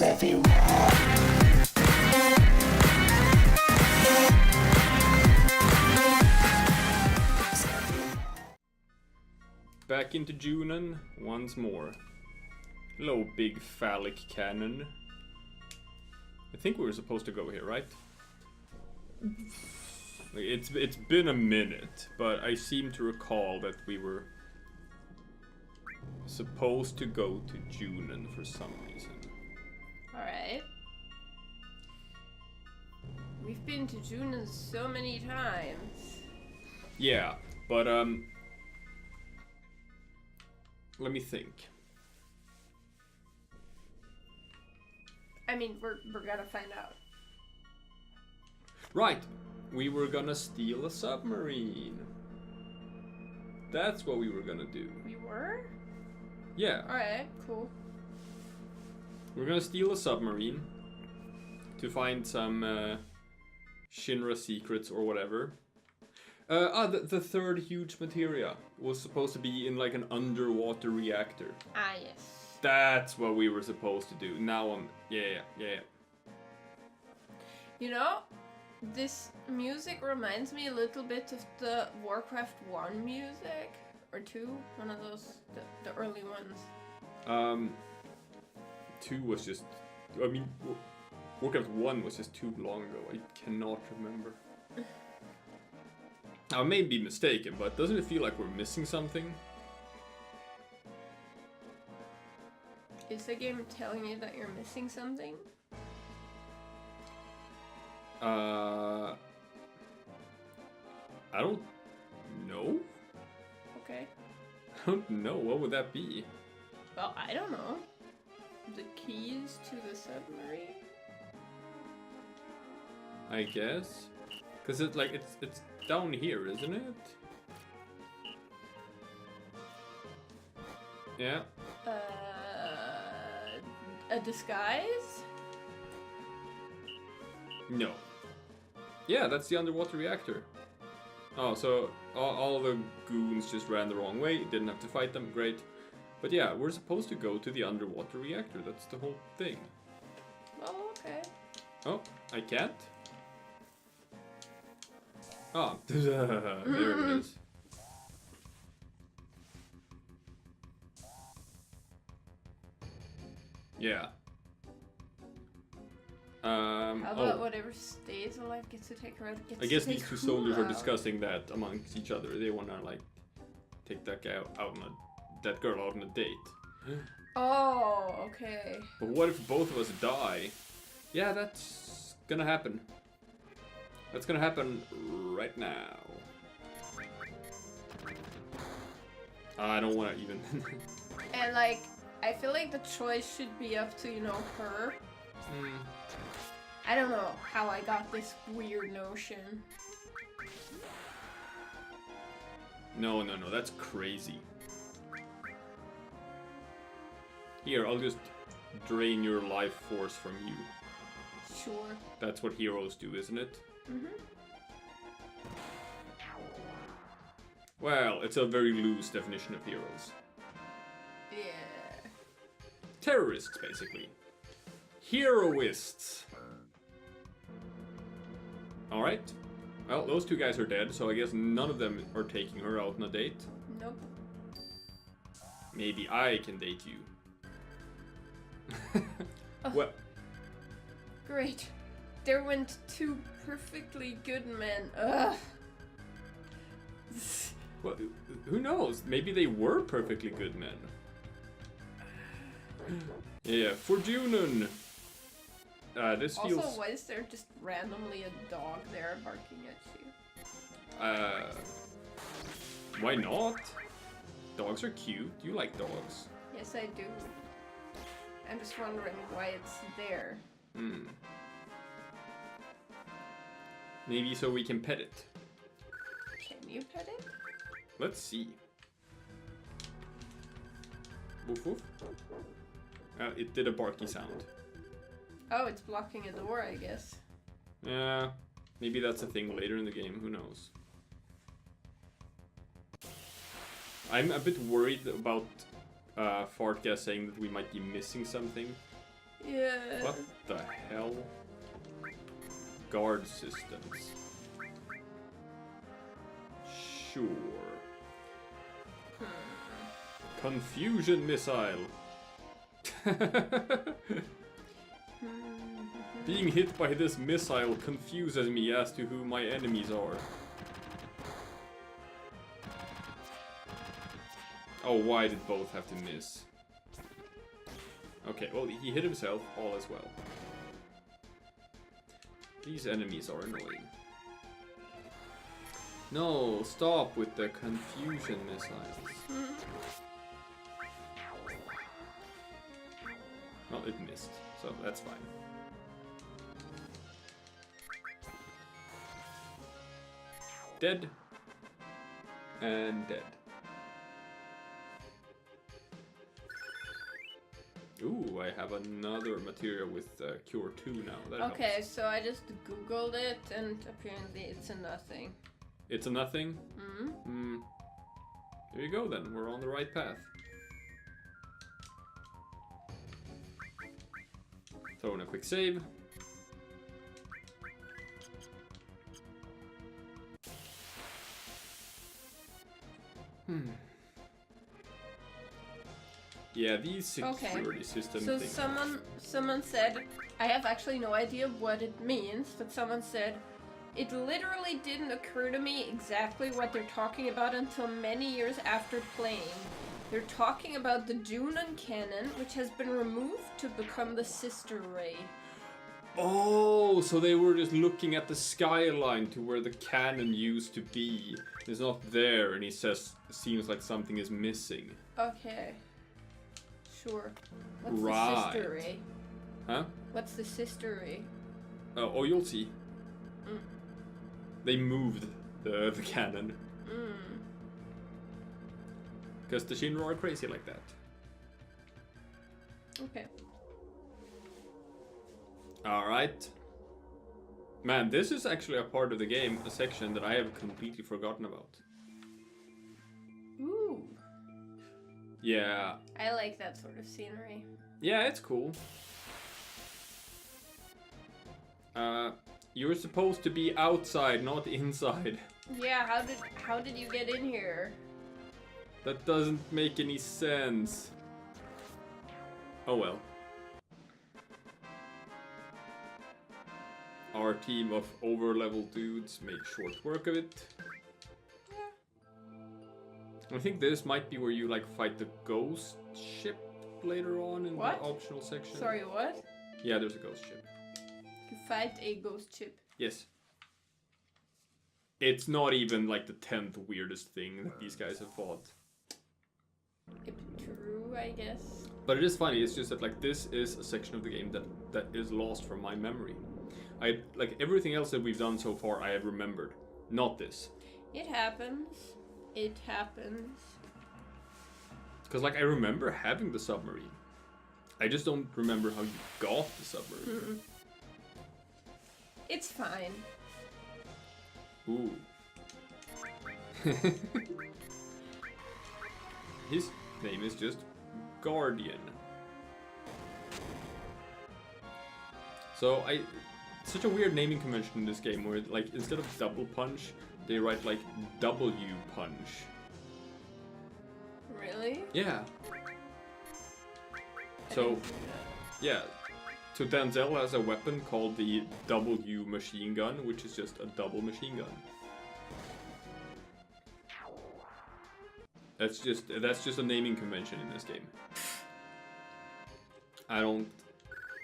Back into Junon once more. Hello, big phallic cannon. I think we were supposed to go here, right? It's been a minute, but I seem to recall that we were supposed to go to Junon for some reason. Alright. We've been to Junon so many times. Yeah, but let me think. I mean, we're gonna find out. Right, we were gonna steal a submarine. That's what we were gonna do. We were? Yeah. Alright, cool. We're gonna steal a submarine to find some Shinra secrets or whatever. The third huge materia was supposed to be in like an underwater reactor. Ah, yes. That's what we were supposed to do. Now I'm... Yeah. You know, this music reminds me a little bit of the Warcraft 1 music. Or 2, one of those, the early ones. 2 was just... I mean, Warcraft 1 was just too long ago. I cannot remember. I may be mistaken, but doesn't it feel like we're missing something? Is the game telling you that you're missing something? I don't know. Okay. I don't know. What would that be? Well, I don't know. The keys to the submarine? I guess. Cause it's like it's down here, isn't it? Yeah. A disguise? No. Yeah, that's the underwater reactor. Oh, so all the goons just ran the wrong way, didn't have to fight them, great. But yeah, we're supposed to go to the underwater reactor, that's the whole thing. Oh, okay. Oh, I can't? Ah, there it is. Yeah. How about whatever stays alive gets to take her out? I guess these two soldiers are discussing that amongst each other. They wanna like take that guy out on that girl out on a date. Oh, okay. But what if both of us die? Yeah, that's gonna happen. That's gonna happen right now. I don't wanna even. And like, I feel like the choice should be up to, you know, her. I don't know how I got this weird notion. No, that's crazy. Here, I'll just drain your life force from you. Sure. That's what heroes do, isn't it? Mm-hmm. Well, it's a very loose definition of heroes. Yeah. Terrorists, basically. Heroists. Alright. Well, those two guys are dead, so I guess none of them are taking her out on a date. Nope. Maybe I can date you. Oh. Well, Great. There went two perfectly good men. Ugh. well, who knows? Maybe they were perfectly good men. Yeah, for Junon. This Also, feels... why is there just randomly a dog there barking at you? Why not? Dogs are cute. You like dogs. Yes, I do. I'm just wondering why it's there. Maybe so we can pet it. Can you pet it? Let's see. Woof woof. It did a barky sound. Oh, it's blocking a door, I guess. Yeah, maybe that's a thing later in the game, who knows. I'm a bit worried about Fartga saying that we might be missing something. Yeah. What the hell? Guard systems. Sure. Confusion missile. Being hit by this missile confuses me as to who my enemies are. Oh, why did both have to miss? Okay, well, he hit himself, all as well. These enemies are annoying. No, stop with the confusion missiles. Well, it missed, so that's fine. Dead. And dead. Ooh, I have another material with Cure 2 now. That okay, helps. so I just googled it and apparently it's a nothing. It's a nothing? Hmm? There you go then, we're on the right path. Throw in a quick save. Yeah, these security system so things. someone said, I have actually no idea what it means, but someone said, it literally didn't occur to me exactly what they're talking about until many years after playing. They're talking about the Junon cannon, which has been removed to become the sister ray. Oh, so they were just looking at the skyline to where the cannon used to be. It's not there, and he says, seems like something is missing. Okay. Sure. What's Right. the sister ray? Huh? What's the sister ray? Oh, you'll see. They moved the cannon. Because the Shinra are crazy like that. Okay. Alright. Man, this is actually a part of the game, a section that I have completely forgotten about. Ooh. Yeah. I like that sort of scenery. Yeah, it's cool. You're supposed to be outside, not inside. Yeah, how did you get in here? That doesn't make any sense. Oh well. Our team of over-level dudes make short work of it. I think this might be where you like fight the ghost ship later on in the optional section. Sorry, what? Yeah, there's a ghost ship. You fight a ghost ship. Yes. It's not even like the 10th weirdest thing that these guys have fought. True, I guess. But it is funny, it's just that like this is a section of the game that is lost from my memory. I like everything else that we've done so far I have remembered. Not this. It happens. It happens. Because like I remember having the submarine. I just don't remember how you got the submarine. It's fine. Ooh. His name is just Guardian. So such a weird naming convention in this game where like instead of double punch, they write like W punch. Really? Yeah. So, yeah. So Denzel has a weapon called the W machine gun, which is just a double machine gun. That's just a naming convention in this game. I don't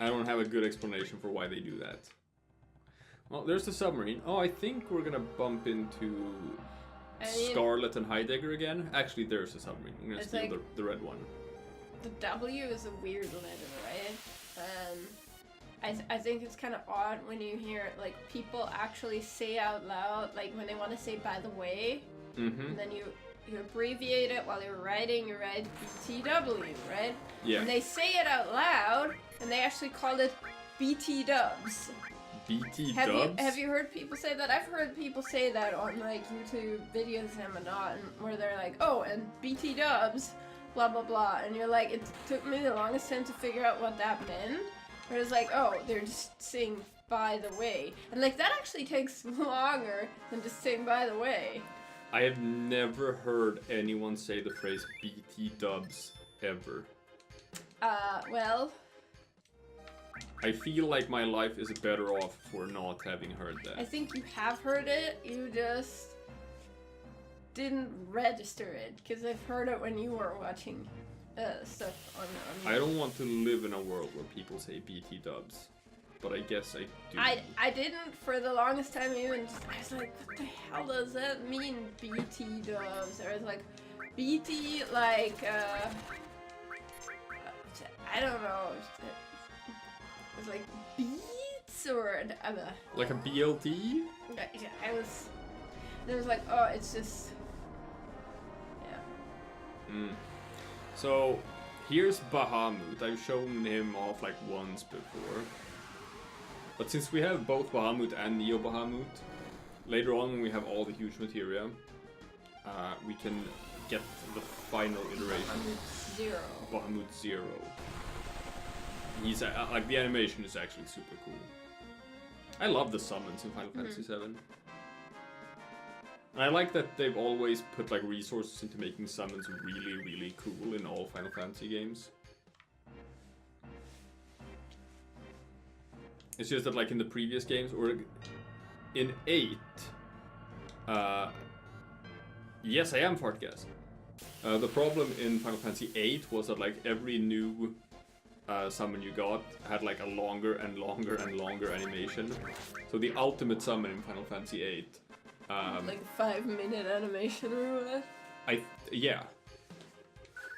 have a good explanation for why they do that. Well, there's the submarine. Oh, I think we're gonna bump into Scarlet and Heidegger again. Actually, there's a submarine. I'm gonna steal like the red one. The W is a weird letter, right? I think it's kind of odd when you hear like people actually say out loud, like when they want to say "by the way," and then you abbreviate it while you're writing. You write BTW, right? Yeah. And they say it out loud, and they actually call it BT Dubs. BT Dubs? Have you heard people say that? I've heard people say that on like YouTube videos and whatnot, where they're like, "Oh, and BT Dubs, blah blah blah," and you're like, it took me the longest time to figure out what that meant. Where it's like, oh, they're just saying by the way. And like that actually takes longer than just saying by the way. I have never heard anyone say the phrase BT dubs ever. Well, I feel like my life is better off for not having heard that. I think you have heard it, you just didn't register it, because I've heard it when you were watching stuff on I don't want to live in a world where people say BT dubs, but I guess I do. I didn't for the longest time. I was like, what the hell does that mean, BT dubs? I was like, BT, like, I don't know. It was like beats or like a BLT? I was. And it was like, oh, it's just. Yeah. So here's Bahamut. I've shown him off like once before. But since we have both Bahamut and Neo Bahamut, later on when we have all the huge materia, we can get the final iteration. Bahamut Zero. He's like, the animation is actually super cool. I love the summons in Final Fantasy VII. And I like that they've always put like resources into making summons really, really cool in all Final Fantasy games. It's just that like in the previous games, or in 8, yes, I am fart gas. The problem in Final Fantasy VIII was that like every new summon you got had like a longer and longer and longer animation. So the ultimate summon in Final Fantasy VIII, like a 5-minute animation or what? Yeah.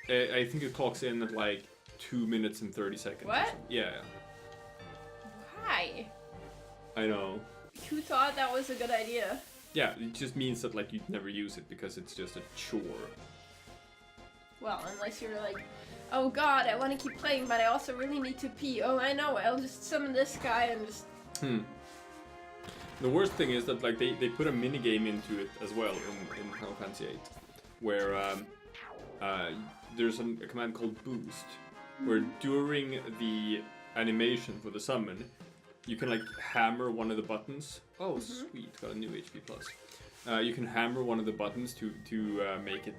I think it clocks in at like 2 minutes and 30 seconds. What? Yeah. Why? I know. Who thought that was a good idea? Yeah, it just means that like you'd never use it because it's just a chore. Well, unless you're like, oh god, I want to keep playing, but I also really need to pee. Oh, I know, I'll just summon this guy and just... The worst thing is that like they put a mini game into it as well in Final Fantasy VIII, where there's a command called Boost, where during the animation for the summon, you can like hammer one of the buttons. Oh, sweet, got a new HP plus. You can hammer one of the buttons to make it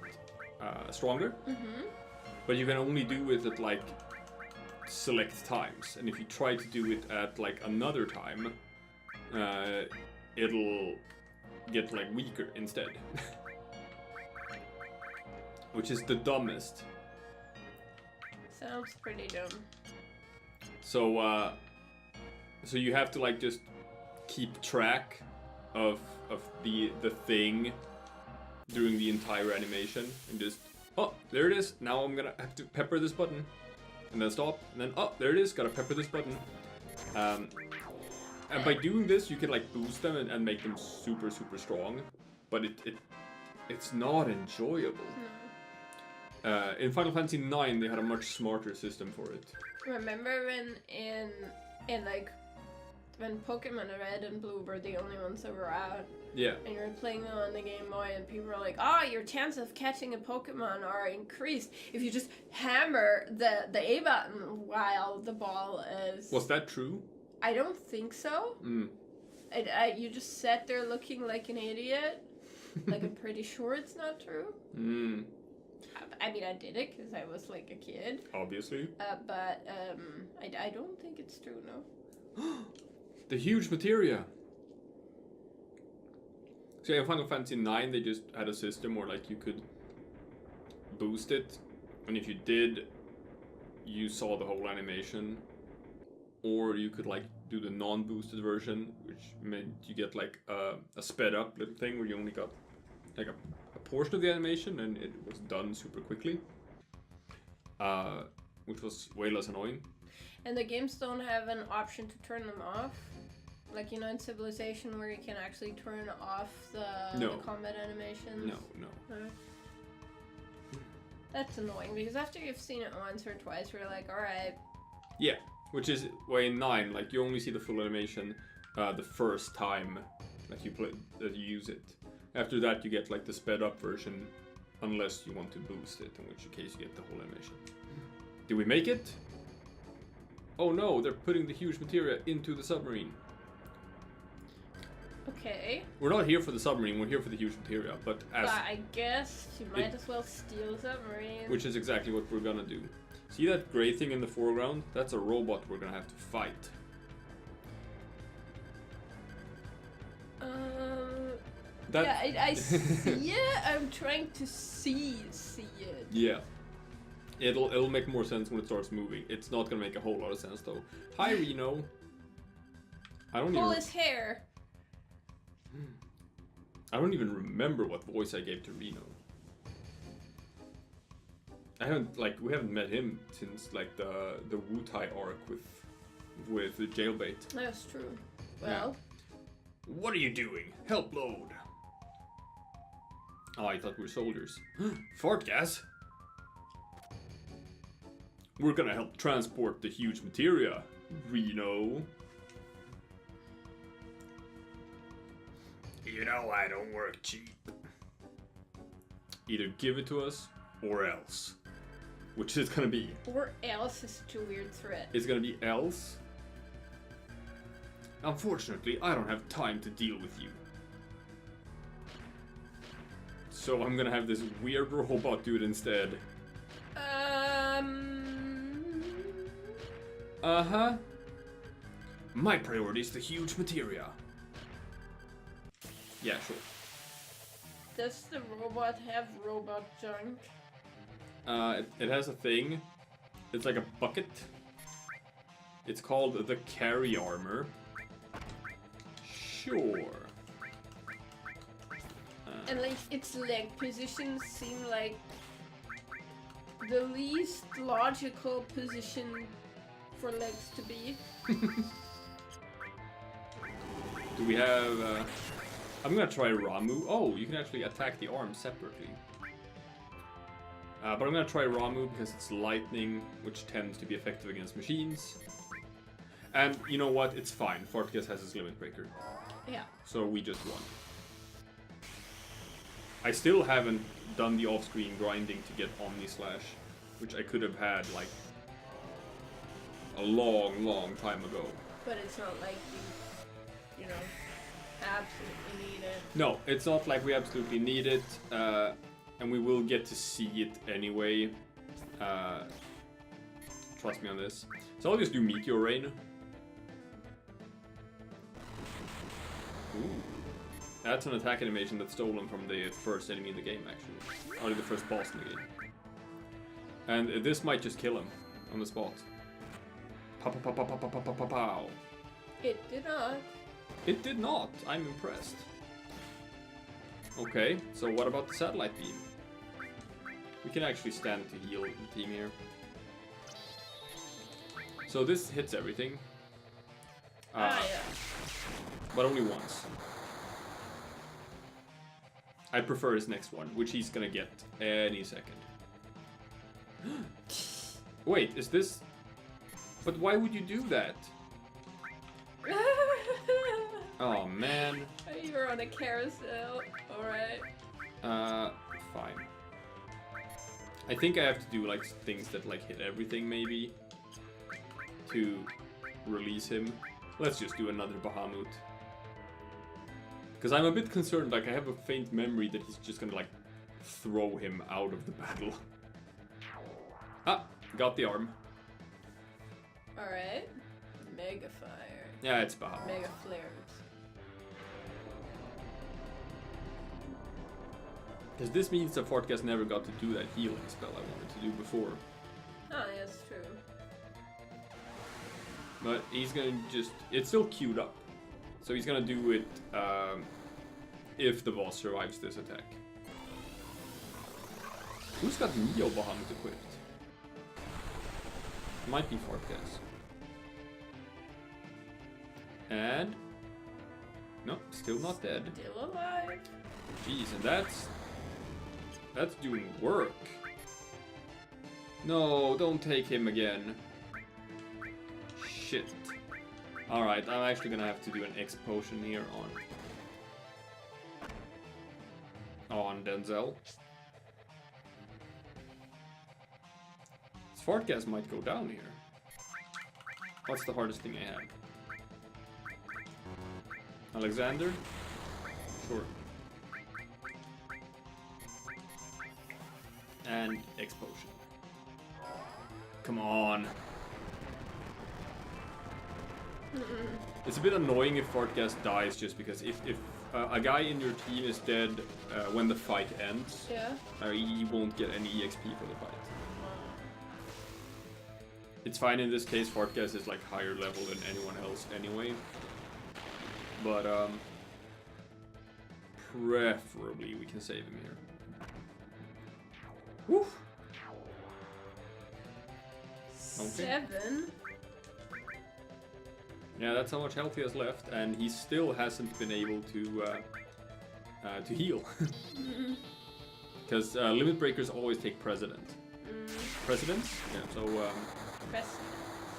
stronger, but you can only do it at like select times, and if you try to do it at like another time, it'll get like weaker instead. Which is the dumbest. Sounds pretty dumb. So so you have to like just keep track of the thing during the entire animation, and just, oh, there it is, now I'm gonna have to pepper this button, and then stop, and then, oh, there it is, gotta pepper this button. And by doing this, you can like boost them and make them super, super strong, but it's not enjoyable. In Final Fantasy IX, they had a much smarter system for it. Remember when in like when Pokemon Red and Blue were the only ones that were out? Yeah. And you were playing them on the Game Boy, and people were like, "Oh, your chances of catching a Pokemon are increased if you just hammer the A button while the ball is." Was that true? I don't think so. You just sat there looking like an idiot. Like, I'm pretty sure it's not true. I mean, I did it because I was like a kid. Obviously. But I don't think it's true, no. The huge materia. So in Final Fantasy IX, they just had a system where like you could boost it, and if you did, you saw the whole animation. Or you could like do the non-boosted version, which meant you get like a sped up little thing where you only got like a portion of the animation and it was done super quickly, which was way less annoying. And the games don't have an option to turn them off, like, you know, in Civilization, where you can actually turn off the combat animations. No. That's annoying, because after you've seen it once or twice, you're like, all right. Yeah. Which is why in 9, like, you only see the full animation the first time that you use it. After that, you get like the sped up version, unless you want to boost it, in which case you get the whole animation. Did we make it? Oh no, they're putting the huge materia into the submarine. Okay. We're not here for the submarine, we're here for the huge materia, but as... But I guess you might as well steal the submarine. Which is exactly what we're gonna do. See that gray thing in the foreground? That's a robot we're gonna have to fight. I see it. I'm trying to see it. Yeah. It'll make more sense when it starts moving. It's not gonna make a whole lot of sense though. Hi Reno. I don't Pull his hair. I don't even remember what voice I gave to Reno. We haven't met him since like the Wu-Tai arc with the jailbait. That's true. Well. Yeah. What are you doing? Help load. Oh, I thought we were soldiers. Fart gas? We're gonna help transport the huge materia, Reno. You know I don't work cheap. Either give it to us, or else. Which is gonna be? Or else is such a weird threat. It's gonna be else? Unfortunately, I don't have time to deal with you. So I'm gonna have this weird robot dude instead. Uh-huh. My priority is the huge materia. Yeah, sure. Does the robot have robot junk? It has a thing. It's like a bucket. It's called the carry armor. Sure. And like its leg positions seem like the least logical position for legs to be. Do we have... I'm gonna try Ramu. Oh, you can actually attack the arm separately. But I'm gonna try Ramu because it's lightning, which tends to be effective against machines. And you know what? It's fine. Fartigas has his limit breaker. Yeah. So we just won. I still haven't done the off-screen grinding to get Omni Slash, which I could have had like a long time ago. But it's not like you know, absolutely need it. No, it's not like we absolutely need it, and we will get to see it anyway. Trust me on this. So I'll just do Meteor Rain. Ooh. That's an attack animation that's stolen from the first enemy in the game, actually. Or the first boss in the game. And this might just kill him on the spot. Pow, pow, pow, pow, pow, pow, pow, pow, pow. It did not. It did not. I'm impressed. Okay, so what about the satellite beam? We can actually stand to heal the team here. So this hits everything. Yeah. But only once. I prefer his next one, which he's gonna get any second. Wait, is this... But why would you do that? Oh, man. You were on a carousel. Alright. Fine. I think I have to do, like, things that, like, hit everything, maybe. To release him. Let's just do another Bahamut. Because I'm a bit concerned, like, I have a faint memory that he's just gonna, like, throw him out of the battle. Ah, got the arm. Alright. Mega Fire. Yeah, it's Bahamut. Mega Flares. Because this means that Fartigas never got to do that healing spell I wanted to do before. Oh, yeah, that's true. But he's gonna just... It's still queued up. So he's gonna do it if the boss survives this attack. Who's got Neo Bahamut equipped? Might be Fartigas. And... No, still not dead. Still alive. Jeez, and that's doing work. No, don't take him again. Shit. Alright, I'm actually gonna have to do an X potion here on Denzel. Fartgas might go down here. What's the hardest thing I have? Alexander? Sure. And explosion. Come on. It's a bit annoying if Fartgas dies just because if a guy in your team is dead when the fight ends, he won't get any EXP for the fight. It's fine in this case, Fartgas is like higher level than anyone else anyway. But preferably we can save him here. Woo! Okay. 7? Yeah, that's how much health he has left, and he still hasn't been able to heal. Because limit breakers always take precedence. Yeah,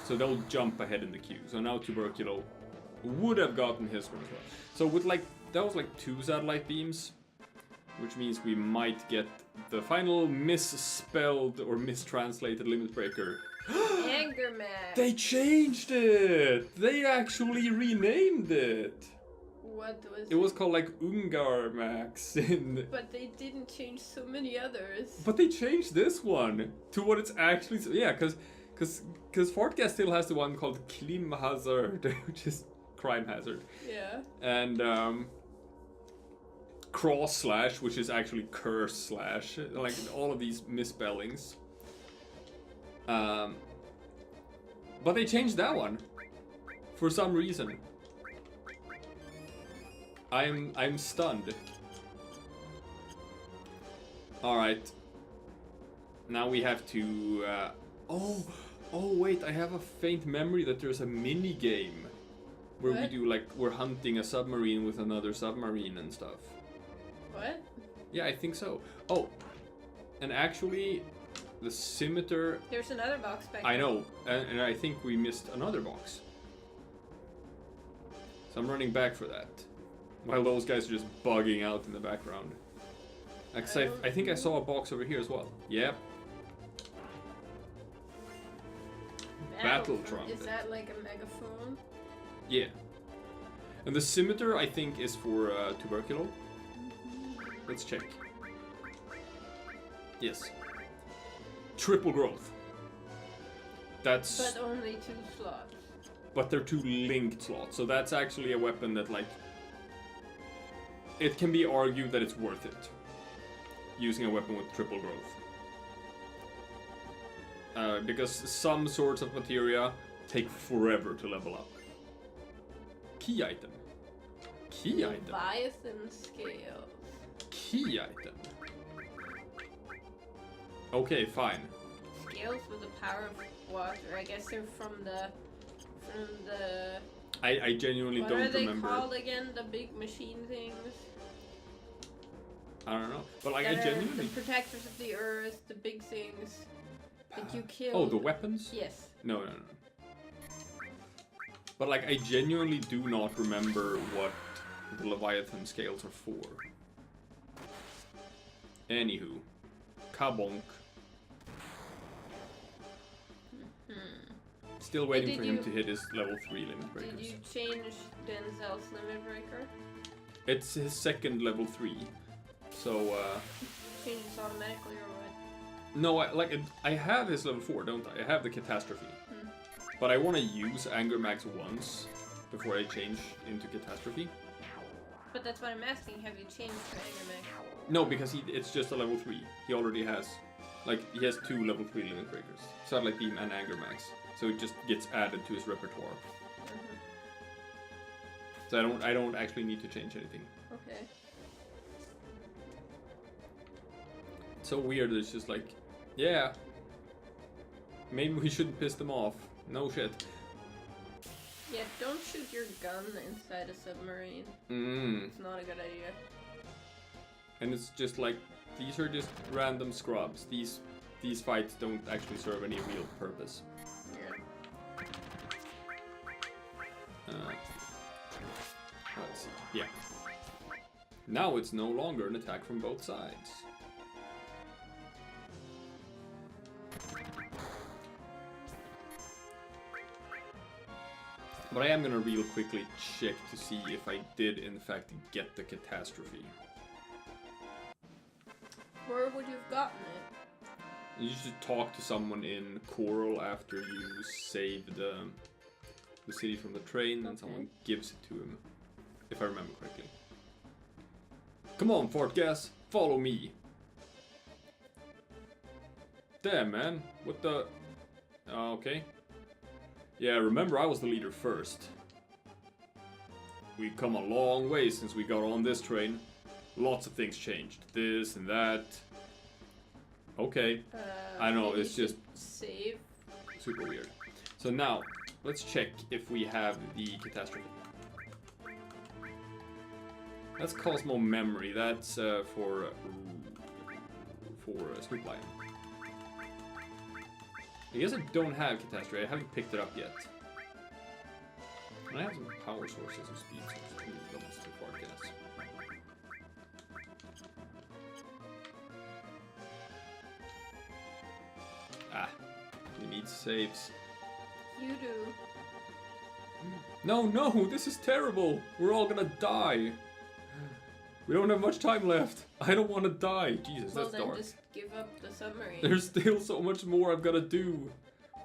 so they'll jump ahead in the queue. So now Tuberculo would have gotten his one as well. So with that was like 2 satellite beams, which means we might get the final misspelled or mistranslated limit breaker. Anger Max. They changed it! They actually renamed it! What was it? It was called like Ungar Max in... But they didn't change so many others. But they changed this one to what it's actually... Yeah, because Fartgas still has the one called Klim Hazard, which is crime hazard. Yeah. And Cross Slash, which is actually Curse Slash. Like all of these misspellings. But they changed that one for some reason. I'm stunned. All right. Now we have to. Oh wait! I have a faint memory that there's a mini game where we do like we're hunting a submarine with another submarine and stuff. What? Yeah, I think so. Oh, and actually. The scimitar... There's another box back I know, and I think we missed another box. So I'm running back for that. While those guys are just bugging out in the background. I think I saw a box over here as well. Yep. Battle trumpet. Is that like a megaphone? Yeah. And the scimitar, I think, is for Tuberculo. Let's check. Yes. Triple growth. That's... But only 2 slots. But they're 2 linked slots, so that's actually a weapon that, like... It can be argued that it's worth it. Using a weapon with triple growth. Because some sorts of materia take forever to level up. Key item. Key item. Leviathan scales. Key item. Okay, fine. Scales with the power of water. I guess they're from the. I genuinely don't remember. What are they called again? The big machine things. I don't know, but like I genuinely. The protectors of the earth, the big things that you kill. Oh, the weapons? Yes. No. But like I genuinely do not remember what the Leviathan scales are for. Anywho, kabonk. Still waiting for him to hit his level 3 limit breakers. Did you change Denzel's limit breaker? It's his second level 3. So, changes automatically or what? No, I have his level 4, don't I? I have the catastrophe. But I want to use Anger Max once before I change into catastrophe. But that's what I'm asking. Have you changed to Anger Max? No, because it's just a level 3. He already has, he has 2 level 3 limit breakers. Satellite Beam and Anger Max. So it just gets added to his repertoire. So I don't actually need to change anything. Okay. It's so weird. It's just like, yeah, maybe we shouldn't piss them off. No shit. Yeah, don't shoot your gun inside a submarine. It's not a good idea. And it's just like, these are just random scrubs. These fights don't actually serve any real purpose. Let's see. Yeah. Now it's no longer an attack from both sides. But I am gonna real quickly check to see if I did in fact get the catastrophe. Where would you have gotten it? You should talk to someone in Coral after you save the city from the train, and someone gives it to him, if I remember correctly. Come on, Fort Gas, follow me. Damn, man, what the... okay. Yeah, remember I was the leader first. We've come a long way since we got on this train. Lots of things changed. This and that. Okay. I know, it's just... Save. Super weird. So now, let's check if we have the catastrophe. That's Cosmo Memory. That's for Snoop Lion. I guess I don't have catastrophe. I haven't picked it up yet. And I have some power sources and speed sources. Ooh, that was too far, I guess. Ah, we need saves. You do. No, no, this is terrible. We're all gonna die. We don't have much time left. I don't want to die. Jesus, Well, that's then dark. just give up the submarine. There's still so much more I've got to do.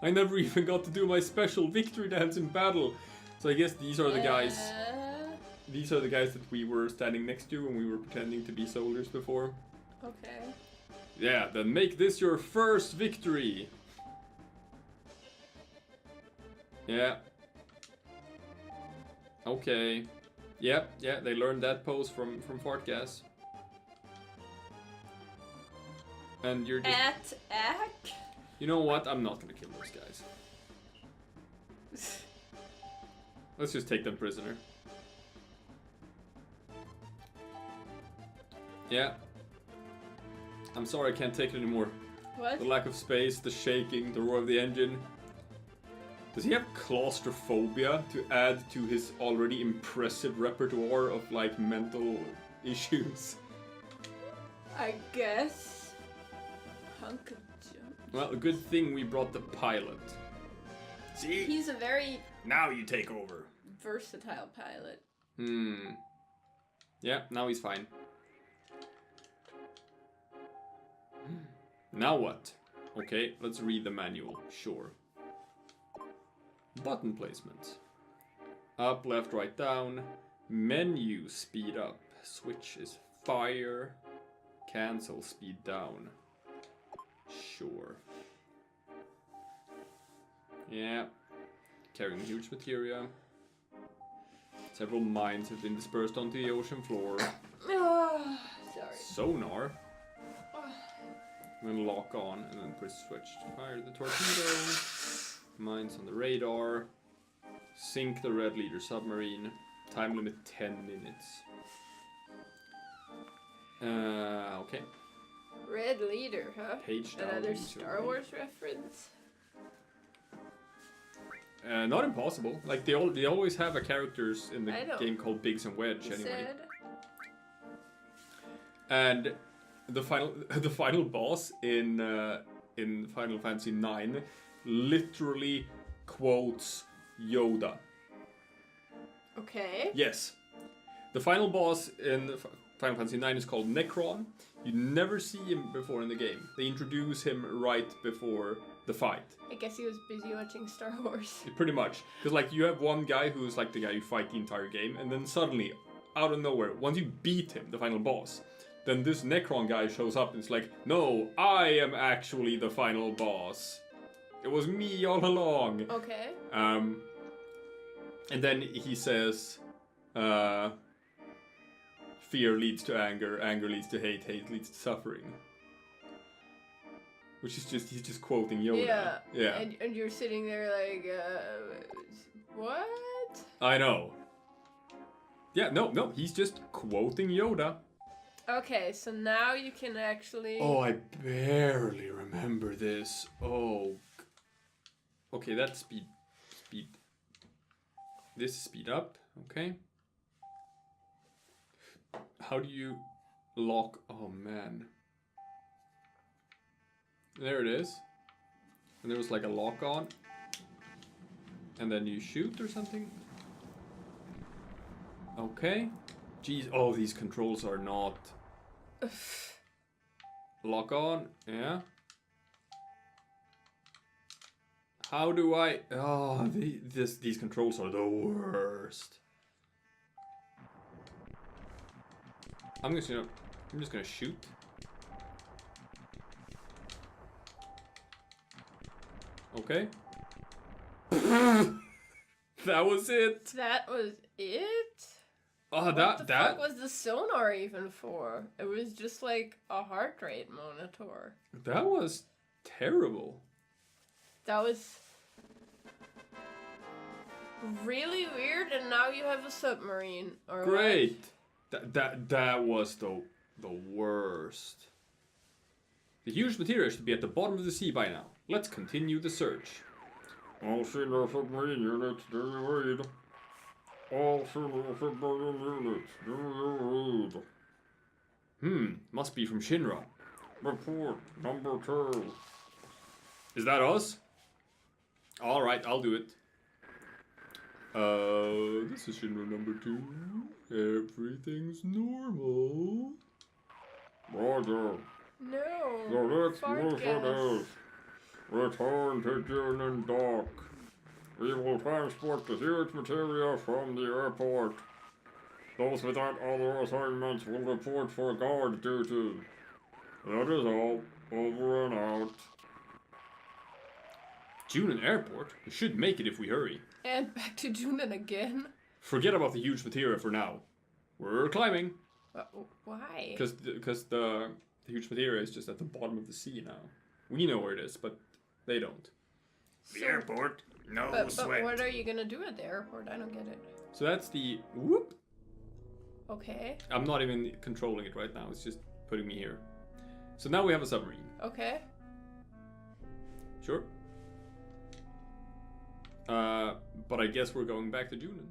I never even got to do my special victory dance in battle. So I guess these are the guys. These are the guys that we were standing next to when we were pretending to be soldiers before. Okay. Yeah, then make this your first victory. Yeah. Okay. Yep, yeah, they learned that pose from Fart Gas. And you're just... Attack? You know what? I'm not gonna kill those guys. Let's just take them prisoner. Yeah. I'm sorry, I can't take it anymore. What? The lack of space, the shaking, the roar of the engine. Does he have claustrophobia to add to his already impressive repertoire of, like, mental issues? I guess. Hunk of junk. Well, a good thing we brought the pilot. See? He's a very Now you take over. versatile pilot. Yeah, now he's fine. Now what? Okay, let's read the manual. Sure. Button placement. Up, left, right, down. Menu, speed up. Switch is fire. Cancel, speed down. Sure. Yeah. Carrying huge materia. Several mines have been dispersed onto the ocean floor. Sorry. Sonar. Then lock on and then push switch to fire the torpedo. Mines on the radar. Sink the red leader submarine. Time limit 10 minutes. Okay. Red leader, huh? Page down. Another into Star red. Wars reference? Not impossible. Like they always have a characters in the I know. game called Biggs and Wedge He anyway. said. And the final boss in Final Fantasy IX literally quotes Yoda. Okay. Yes. The final boss in Final Fantasy IX is called Necron. You never see him before in the game. They introduce him right before the fight. I guess he was busy watching Star Wars. Pretty much. Because like you have one guy who's like the guy you fight the entire game, and then suddenly, out of nowhere, once you beat him, the final boss, then this Necron guy shows up and it's like, no, I am actually the final boss. It was me all along. Okay. And then he says, fear leads to anger, anger leads to hate, hate leads to suffering. Which is just, he's just quoting Yoda. Yeah. Yeah. And you're sitting there like, what? I know. Yeah, no, he's just quoting Yoda. Okay, so now you can actually... Oh, I barely remember this. Oh. Okay, that's speed. This is speed up, okay. How do you lock? Oh man. There it is. And there was like a lock on. And then you shoot or something? Okay. Jeez, oh, these controls are not... Lock on, yeah. How do I... Oh, these controls are the worst. I'm just gonna shoot. Okay. That was it. That was it? Oh, What the fuck was the sonar even for? It was just like a heart rate monitor. That was terrible. That was really weird, and now you have a submarine. Or Great. That was the worst. The huge materia should be at the bottom of the sea by now. Let's continue the search. All senior submarine units, do you read? All senior submarine units, do you read? Must be from Shinra. Report number 2. Is that us? Alright, I'll do it. This is Shinra number 2. Everything's normal. Roger. No. The next fart mission gas. is return to Junin Dock. We will transport the huge materia from the airport. Those without other assignments will report for guard duty. That is all. Over and out. Junin Airport? We should make it if we hurry. And back to Junin again. Forget about the huge materia for now. We're climbing. Why? Because the huge materia is just at the bottom of the sea now. We know where it is, but they don't. So, The airport? No but sweat. what are you gonna do at the airport? I don't get it. So that's the whoop. Okay. I'm not even controlling it right now. It's just putting me here. So now we have a submarine. Okay. Sure. But I guess we're going back to Junin.